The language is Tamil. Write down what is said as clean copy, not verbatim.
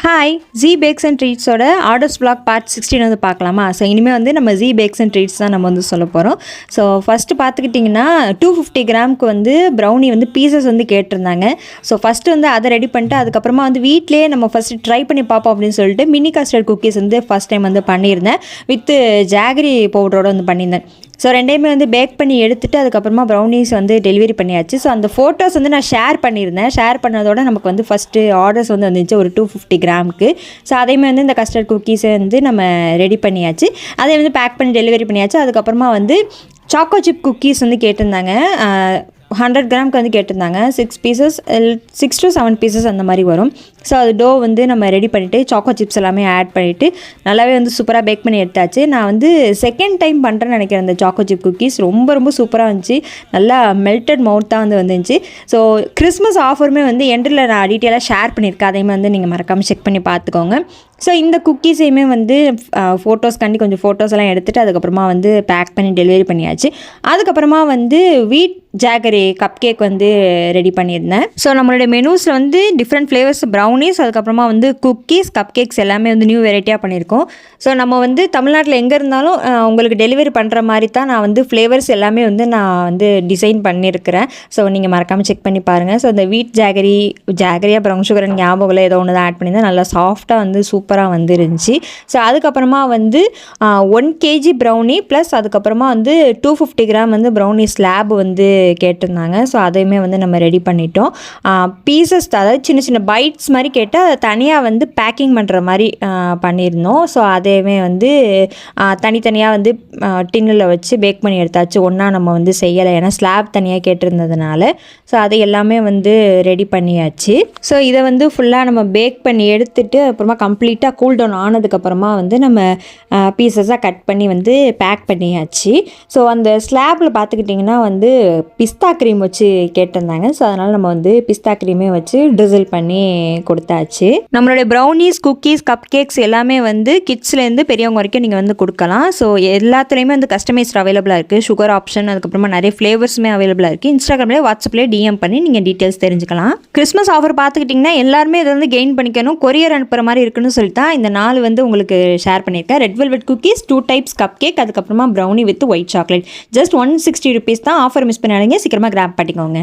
ஹாய் ஜி பேக்ஸ் அண்ட் ட்ரீட்ஸோட ஆர்டர்ஸ் vlog பார்ட் 16 வந்து பார்க்கலாமா. ஸோ இனிமேல் வந்து நம்ம ஜி பேக்ஸ் அண்ட் ட்ரீட்ஸ் தான் நம்ம வந்து சொல்ல போகிறோம். ஸோ ஃபஸ்ட்டு பார்த்துக்கிட்டிங்கன்னா 250 கிராமுக்கு வந்து ப்ரௌனி வந்து பீசஸ் வந்து கேட்டிருந்தாங்க. ஸோ ஃபஸ்ட்டு வந்து அதை ரெடி பண்ணிட்டு அதுக்கப்புறமா வந்து வீட்டிலே நம்ம ஃபஸ்ட்டு ட்ரை பண்ணி பார்ப்போம் அப்படின்னு சொல்லிட்டு மினி கஸ்டர்ட் குக்கீஸ் வந்து ஃபஸ்ட் டைம் வந்து பண்ணியிருந்தேன். வித் ஜாகரி பவுடரோடு வந்து பண்ணியிருந்தேன். ஸோ ரெண்டையுமே வந்து பேக் பண்ணி எடுத்துகிட்டு அதுக்கப்புறமா ப்ரௌனிஸ் வந்து டெலிவரி பண்ணியாச்சு. ஸோ அந்த ஃபோட்டோஸ் வந்து நான் ஷேர் பண்ணியிருந்தேன். ஷேர் பண்ணதோட நமக்கு வந்து ஃபஸ்ட்டு ஆர்டர்ஸ் வந்து வந்துச்சு ஒரு 250 கிராமுக்கு. ஸோ அதையுமே வந்து இந்த கஸ்டர்ட் குக்கீஸை வந்து நம்ம ரெடி பண்ணியாச்சு. அதை வந்து பேக் பண்ணி டெலிவரி பண்ணியாச்சு. அதுக்கப்புறமா வந்து சாக்கோ சிப் குக்கீஸ் வந்து கேட்டிருந்தாங்க. 100 கிராமுக்கு வந்து கேட்டிருந்தாங்க. 6 பீசஸ் 6 to 7 பீசஸ் அந்த மாதிரி வரும். ஸோ அது டோ வந்து நம்ம ரெடி பண்ணிவிட்டு சாக்கோ சிப்ஸ் எல்லாமே ஆட் பண்ணிவிட்டு நல்லாவே வந்து சூப்பராக பேக் பண்ணி எடுத்தாச்சு. நான் வந்து செகண்ட் டைம் பண்ணுறேன்னு நினைக்கிறேன். அந்த சாக்கோ சிப் குக்கீஸ் ரொம்ப சூப்பராக இருந்துச்சு. நல்லா மெல்டட் மவுத்தாக வந்து வந்துருந்துச்சு. ஸோ கிறிஸ்மஸ் ஆஃபருமே வந்து எண்டில் நான் டீட்டெயிலாக ஷேர் பண்ணியிருக்கேன். அதையுமே வந்து நீங்கள் மறக்காமல் செக் பண்ணி பார்த்துக்கோங்க. ஸோ இந்த குக்கீஸையுமே வந்து கொஞ்சம் ஃபோட்டோஸ் எல்லாம் எடுத்துகிட்டு அதுக்கப்புறமா வந்து பேக் பண்ணி டெலிவரி பண்ணியாச்சு. அதுக்கப்புறமா வந்து வீட் ஜாகரி கப் கேக் வந்து ரெடி பண்ணியிருந்தேன். ஸோ நம்மளுடைய மெனூஸில் வந்து டிஃப்ரெண்ட் ஃப்ளேவர்ஸ் ப்ரௌனிஸ் அதுக்கப்புறமா வந்து குக்கீஸ் கப் கேக்ஸ் எல்லாமே வந்து நியூ வெரைட்டியாக பண்ணியிருக்கோம். ஸோ நம்ம வந்து தமிழ்நாட்டில் எங்கே இருந்தாலும் உங்களுக்கு டெலிவரி பண்ணுற மாதிரி தான் நான் வந்து ஃப்ளேவர்ஸ் எல்லாமே வந்து நான் வந்து டிசைன் பண்ணியிருக்கிறேன். ஸோ நீங்கள் மறக்காமல் செக் பண்ணி பாருங்கள். ஸோ இந்த வீட் ஜாகரியாக ப்ரௌன் சுகர் ஞாபகம் ஏதோ ஒன்று தான் ஆட் பண்ணியிருந்தேன். நல்லா சாஃப்டாக வந்து சூப்பராக வந்து இருந்துச்சு. ஸோ அதுக்கப்புறமா வந்து 1 kg ப்ரௌனி ப்ளஸ் அதுக்கப்புறமா வந்து 250 கிராம் வந்து ப்ரௌனி ஸ்லாப் வந்து கேட்டிருந்தாங்க. ஸோ அதையுமே வந்து நம்ம ரெடி பண்ணிட்டோம். பீசஸ் அதாவது சின்ன பைட்ஸ் மாதிரி கேட்டால் தனியாக வந்து பேக்கிங் பண்ணுற மாதிரி பண்ணியிருந்தோம். ஸோ அதையுமே வந்து தனித்தனியாக வந்து டின்னில் வச்சு பேக் பண்ணி எடுத்தாச்சு. ஒன்றா நம்ம வந்து செய்யலை, ஏன்னா ஸ்லாப் தனியாக கேட்டிருந்ததுனால. ஸோ அதை எல்லாமே வந்து ரெடி பண்ணியாச்சு. ஸோ இதை வந்து ஃபுல்லாக நம்ம பேக் பண்ணி எடுத்துகிட்டு அப்புறமா கம்ப்ளீட்டாக கூல் டவுன் ஆனதுக்கப்புறமா வந்து நம்ம பீசஸாக கட் பண்ணி வந்து பேக் பண்ணியாச்சு. ஸோ அந்த ஸ்லாப்பில் பார்த்துக்கிட்டிங்கன்னா வந்து பிஸ்தா க்ரீம் வச்சு கேட்டிருந்தாங்க. ஸோ அதனால் நம்ம வந்து பிஸ்தா க்ரீமே வச்சு ட்ரிசில் பண்ணி கொடுத்தாச்சு. நம்மளுடைய ப்ரௌனிஸ் குக்கீஸ் கப் கேக்ஸ் எல்லாமே வந்து கிட்ஸ்லேருந்து பெரியவங்க வரைக்கும் நீங்கள் வந்து கொடுக்கலாம். ஸோ எல்லாத்துலேயுமே வந்து கஸ்டமைஸ்ட் அவைலபிளாக இருக்குது. சுகர் ஆப்ஷன் அதுக்கப்புறமா நிறைய ஃப்ளேவர்ஸுமே அவைலபிளாக இருக்குது. இன்ஸ்டாகிராம்லேயே வாட்ஸ்அப்லேயே டிஎம் பண்ணி நீங்கள் டீட்டெயில்ஸ் தெரிஞ்சுக்கலாம். கிறிஸ்மஸ் ஆஃபர் பார்த்துக்கிட்டிங்கன்னா எல்லாருமே இதை வந்து கெயின் பண்ணிக்கணும், கொரியர் அனுப்புகிற மாதிரி இருக்குன்னு சொல்லிட்டு தான் இந்த 4 வந்து உங்களுக்கு ஷேர் பண்ணியிருக்கேன். Red velvet cookies 2 types cupcake அதுக்கப்புறமா brownie with white chocolate. Just 160 rupees தான். ஆஃபர் மிஸ் பண்ணாதீங்க, சீக்கிரமாக கிராப் பண்ணிக்கோங்க.